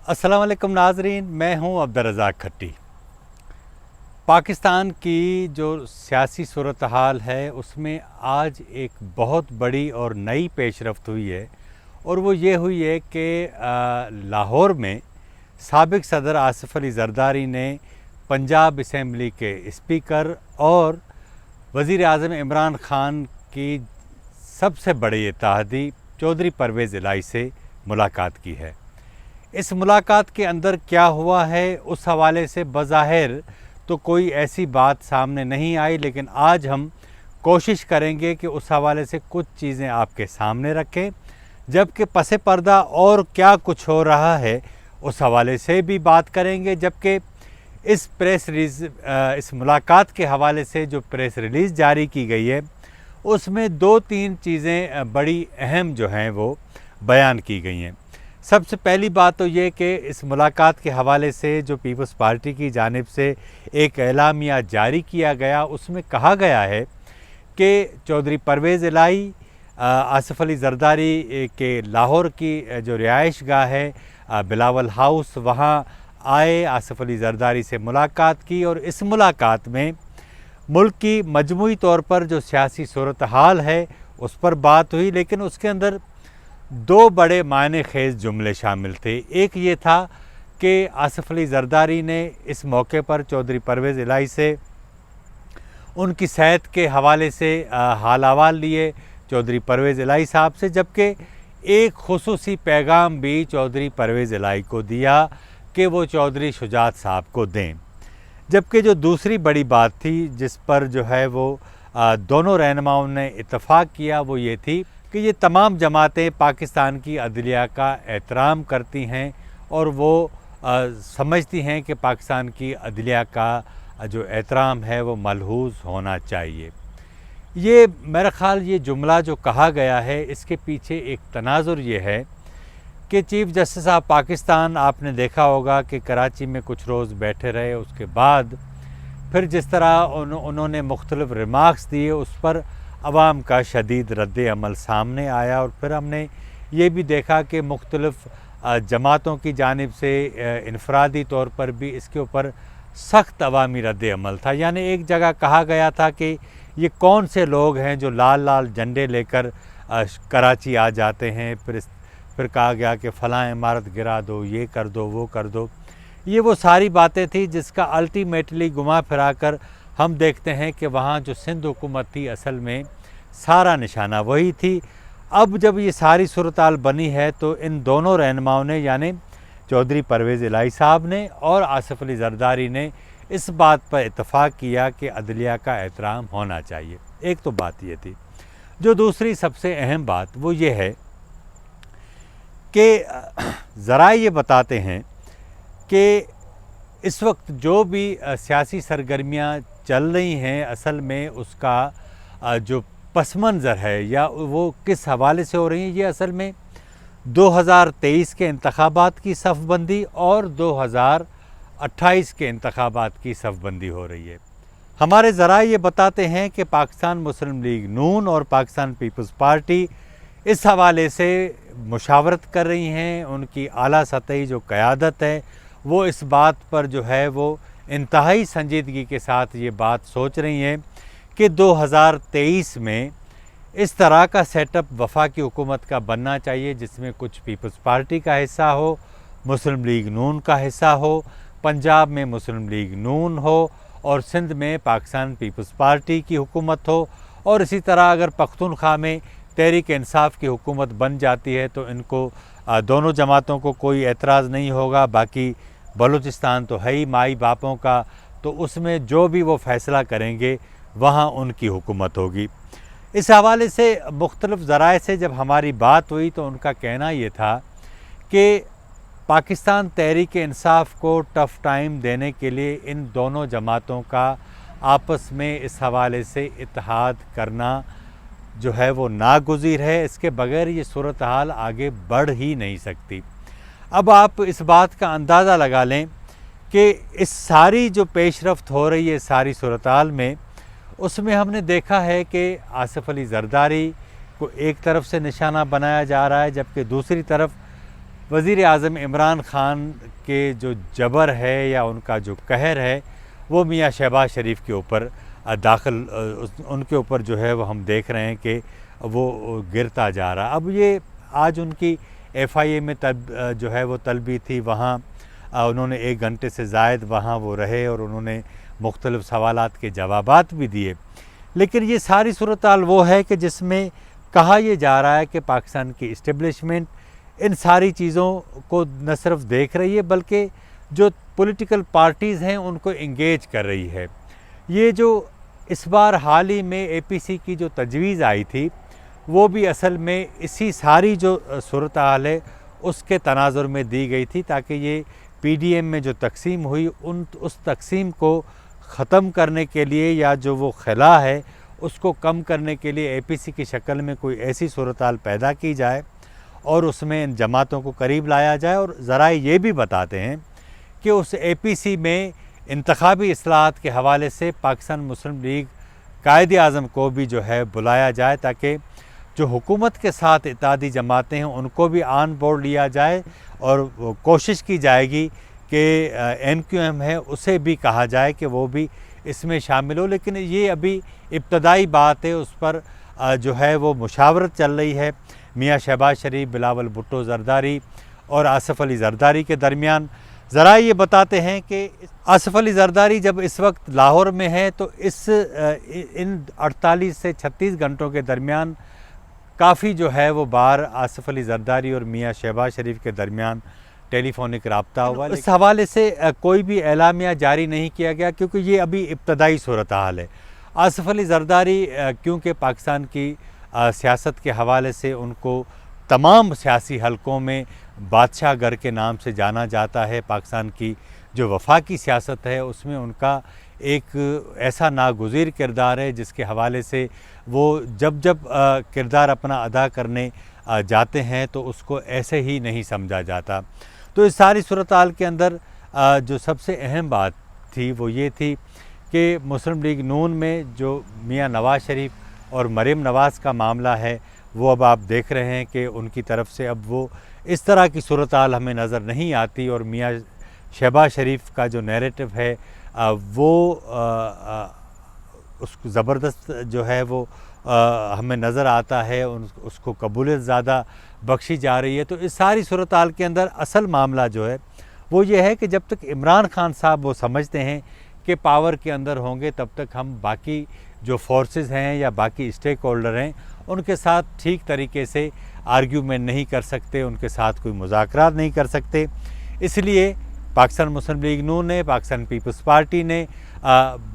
अस्सलाम वालेकुम नाज़रीन, मैं हूं अब्दुल रज़ाक खट्टी। पाकिस्तान की जो सियासी सूरत हाल है उसमें आज एक बहुत बड़ी और नई पेशरफ्त हुई है, और वो ये हुई है कि लाहौर में साबिक़ सदर आसिफ अली ज़रदारी ने पंजाब असम्बली के स्पीकर और वज़ीर आज़म इमरान ख़ान की सबसे बड़ी इत्तेहादी चौधरी परवेज़ इलाही से मुलाकात की है। इस मुलाकात के अंदर क्या हुआ है उस हवाले से बज़ाहिर तो कोई ऐसी बात सामने नहीं आई, लेकिन आज हम कोशिश करेंगे कि उस हवाले से कुछ चीज़ें आपके सामने रखें, जबकि पसे पर्दा और क्या कुछ हो रहा है उस हवाले से भी बात करेंगे। जबकि इस प्रेस रिलीज़ इस मुलाकात के हवाले से जो प्रेस रिलीज़ जारी की गई है उसमें 2-3 चीज़ें बड़ी अहम जो हैं वो बयान की गई हैं। सबसे पहली बात तो ये कि इस मुलाकात के हवाले से जो पीपल्स पार्टी की जानिब से एक एलामिया जारी किया गया, उसमें कहा गया है कि चौधरी परवेज़ इलाही आसिफ अली ज़रदारी के लाहौर की जो रिहाइश गाह है बिलावल हाउस, वहाँ आए, आसिफ अली ज़रदारी से मुलाकात की, और इस मुलाकात में मुल्क की मजमूई तौर पर जो सियासी सूरत हाल है उस पर बात हुई। लेकिन उसके अंदर 2 बड़े मायने खेज़ जुमले शामिल थे। एक ये था कि आसिफ अली ज़रदारी ने इस मौके पर चौधरी परवेज़ इलाही से उनकी सेहत के हवाले से हाल अहवाल लिए चौधरी परवेज़ इलाही साहब से, जबकि एक खुसूसी पैगाम भी चौधरी परवेज़ इलाही को दिया कि वो चौधरी शुजात साहब को दें। जबकि जो दूसरी बड़ी बात थी जिस पर जो है वो दोनों रहनुमाओं ने इत्तफ़ाक़ किया वो ये थी कि ये तमाम जमातें पाकिस्तान की अदलिया का एहतराम करती हैं और वो समझती हैं कि पाकिस्तान की अदलिया का जो एहतराम है वो मलहूज़ होना चाहिए। ये मेरा ख़्याल ये जुमला जो कहा गया है इसके पीछे एक तनाज़ुर ये है कि चीफ़ जस्टिस ऑफ पाकिस्तान, आपने देखा होगा कि कराची में कुछ रोज़ बैठे रहे, उसके बाद फिर जिस तरह उन्होंने मुख्तलिफ़ रिमार्क्स दिए उस पर अवाम का शदीद रद्द अमल सामने आया, और फिर हमने ये भी देखा कि मुख्तलिफ़ जमातों की जानिब से इनफरादी तौर पर भी इसके ऊपर सख्त अवामी रद्द अमल था। यानी एक जगह कहा गया था कि ये कौन से लोग हैं जो लाल लाल झंडे लेकर कराची आ जाते हैं, फिर कहा गया कि फ़लाँ इमारत गिरा दो, ये कर दो, वो कर दो। ये वो सारी बातें थी जिसका अल्टीमेटली घुमा फिरा कर हम देखते हैं कि वहाँ जो सिंध हुकूमत थी असल में सारा निशाना वही थी। अब जब ये सारी सूरत-हाल बनी है तो इन दोनों रहनुमाओं ने, यानी चौधरी परवेज़ इलाही साहब ने और आसिफ अली ज़रदारी ने, इस बात पर इत्तफ़ाक़ किया कि अदलिया का एहतराम होना चाहिए। एक तो बात ये थी। जो दूसरी सबसे अहम बात वो ये है कि ज़राए ये बताते हैं कि इस वक्त जो भी सियासी सरगर्मियाँ चल रही हैं असल में उसका जो पस मंज़र है या वो किस हवाले से हो रही है, ये असल में 2023 के इंतखाबात की सफ़बंदी और 2028 के इंतखाबात की सफ़बंदी हो रही है। हमारे ज़राए ये बताते हैं कि पाकिस्तान मुस्लिम लीग नून और पाकिस्तान पीपल्स पार्टी इस हवाले से मुशावरत कर रही हैं। उनकी आला सतही जो क़यादत है वो इस बात पर जो है वो इंतहाई संजीदगी के साथ ये बात सोच रही हैं कि 2023 में इस तरह का सेटअप वफाकी हुकूमत का बनना चाहिए जिसमें कुछ पीपल्स पार्टी का हिस्सा हो, मुस्लिम लीग नून का हिस्सा हो, पंजाब में मुस्लिम लीग नून हो और सिंध में पाकिस्तान पीपल्स पार्टी की हुकूमत हो, और इसी तरह अगर पख्तूनख्वा में तहरीक इंसाफ की हुकूमत बन जाती है तो इनको दोनों जमातों को कोई एतराज़ नहीं होगा। बाकी बलूचिस्तान तो है ही माई बापों का, तो उसमें जो भी वो फ़ैसला करेंगे वहाँ उनकी हुकूमत होगी। इस हवाले से मुख्तलिफ़ ज़राए से जब हमारी बात हुई तो उनका कहना ये था कि पाकिस्तान तहरीक इंसाफ को टफ़ टाइम देने के लिए इन दोनों जमातों का आपस में इस हवाले से इत्तेहाद करना जो है वो नागुज़ीर है। इसके बगैर ये सूरत हाल आगे बढ़ ही नहीं सकती। अब आप इस बात का अंदाज़ा लगा लें कि इस सारी जो पेशरफ्त हो रही है सारी सूरत हाल में, उसमें हमने देखा है कि आसिफ अली ज़रदारी को एक तरफ से निशाना बनाया जा रहा है, जबकि दूसरी तरफ وزیر اعظم عمران خان کے جو جبر ہے یا ان کا جو قہر ہے وہ میاں شہباز شریف کے اوپر داخل ان کے اوپر جو ہے وہ ہم دیکھ رہے ہیں کہ وہ گرتا جا رہا. اب یہ آج ان کی ایف آئی اے میں جو ہے وہ طلبی تھی, وہاں انہوں نے 1 گھنٹے سے زائد وہاں وہ رہے اور انہوں نے مختلف سوالات کے جوابات بھی دیے. لیکن یہ ساری صورتحال وہ ہے کہ جس میں کہا یہ جا رہا ہے کہ پاکستان کی اسٹیبلشمنٹ ان ساری چیزوں کو نہ صرف دیکھ رہی ہے بلکہ جو پولیٹیکل پارٹیز ہیں ان کو انگیج کر رہی ہے. یہ جو اس بار حال ہی میں اے پی سی کی جو تجویز آئی تھی وہ بھی اصل میں اسی ساری جو صورتحال ہے اس کے تناظر میں دی گئی تھی, تاکہ یہ پی ڈی ایم میں جو تقسیم ہوئی اس تقسیم کو ختم کرنے کے لیے یا جو وہ خلا ہے اس کو کم کرنے کے لیے اے پی سی کی شکل میں کوئی ایسی صورتحال پیدا کی جائے اور اس میں ان جماعتوں کو قریب لایا جائے. اور ذرائع یہ بھی بتاتے ہیں کہ اس اے پی سی میں انتخابی اصلاحات کے حوالے سے پاکستان مسلم لیگ قائد اعظم کو بھی جو ہے بلایا جائے, تاکہ جو حکومت کے ساتھ اتحادی جماعتیں ہیں ان کو بھی آن بورڈ لیا جائے اور کوشش کی جائے گی کہ ایم کیو ایم ہے اسے بھی کہا جائے کہ وہ بھی اس میں شامل ہو. لیکن یہ ابھی ابتدائی بات ہے, اس پر جو ہے وہ مشاورت چل رہی ہے میاں شہباز شریف, بلاول بھٹو زرداری اور آصف علی زرداری کے درمیان. ذرائع یہ بتاتے ہیں کہ آصف علی زرداری جب اس وقت لاہور میں ہے تو ان 48 سے 36 گھنٹوں کے درمیان کافی جو ہے وہ بار آصف علی زرداری اور میاں شہباز شریف کے درمیان ٹیلی فونک رابطہ ہوا. اس حوالے سے کوئی بھی اعلامیہ جاری نہیں کیا گیا کیونکہ یہ ابھی ابتدائی صورتحال ہے. آصف علی زرداری کیونکہ پاکستان کی سیاست کے حوالے سے ان کو تمام سیاسی حلقوں میں بادشاہ گھر کے نام سے جانا جاتا ہے, پاکستان کی جو وفاقی سیاست ہے اس میں ان کا ایک ایسا ناگزیر کردار ہے جس کے حوالے سے وہ جب کردار اپنا ادا کرنے جاتے ہیں تو اس کو ایسے ہی نہیں سمجھا جاتا. تو اس ساری صورتحال کے اندر جو سب سے اہم بات تھی وہ یہ تھی کہ مسلم لیگ نون میں جو میاں نواز شریف اور مریم نواز کا معاملہ ہے وہ اب آپ دیکھ رہے ہیں کہ ان کی طرف سے اب وہ اس طرح کی صورتحال ہمیں نظر نہیں آتی, اور میاں شہباز شریف کا جو نیریٹو ہے وہ اس کو زبردست جو ہے وہ ہمیں نظر آتا ہے, اس کو قبولیت زیادہ بخشی جا رہی ہے. تو اس ساری صورتحال کے اندر اصل معاملہ جو ہے وہ یہ ہے کہ جب تک عمران خان صاحب وہ سمجھتے ہیں کہ پاور کے اندر ہوں گے تب تک ہم باقی جو فورسز ہیں یا باقی اسٹیک ہولڈر ہیں ان کے ساتھ ٹھیک طریقے سے آرگیومنٹ نہیں کر سکتے, ان کے ساتھ کوئی مذاکرات نہیں کر سکتے. اس لیے پاکستان مسلم لیگ نون نے, پاکستان پیپلز پارٹی نے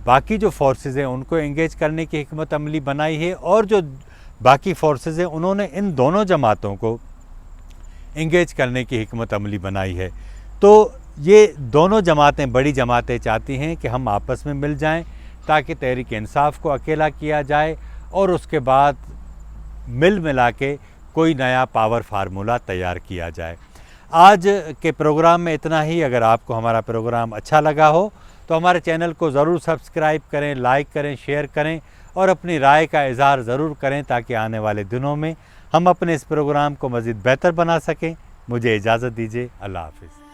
باقی جو فورسز ہیں ان کو انگیج کرنے کی حکمت عملی بنائی ہے, اور جو باقی فورسز ہیں انہوں نے ان دونوں جماعتوں کو انگیج کرنے کی حکمت عملی بنائی ہے. تو یہ دونوں جماعتیں, بڑی جماعتیں چاہتی ہیں کہ ہم آپس میں مل جائیں تاکہ تحریک انصاف کو اکیلا کیا جائے اور اس کے بعد ملا کے کوئی نیا پاور فارمولہ تیار کیا جائے. آج کے پروگرام میں اتنا ہی. اگر آپ کو ہمارا پروگرام اچھا لگا ہو تو ہمارے چینل کو ضرور سبسکرائب کریں, لائک کریں, شیئر کریں اور اپنی رائے کا اظہار ضرور کریں تاکہ آنے والے دنوں میں ہم اپنے اس پروگرام کو مزید بہتر بنا سکیں. مجھے اجازت دیجیے. اللہ حافظ.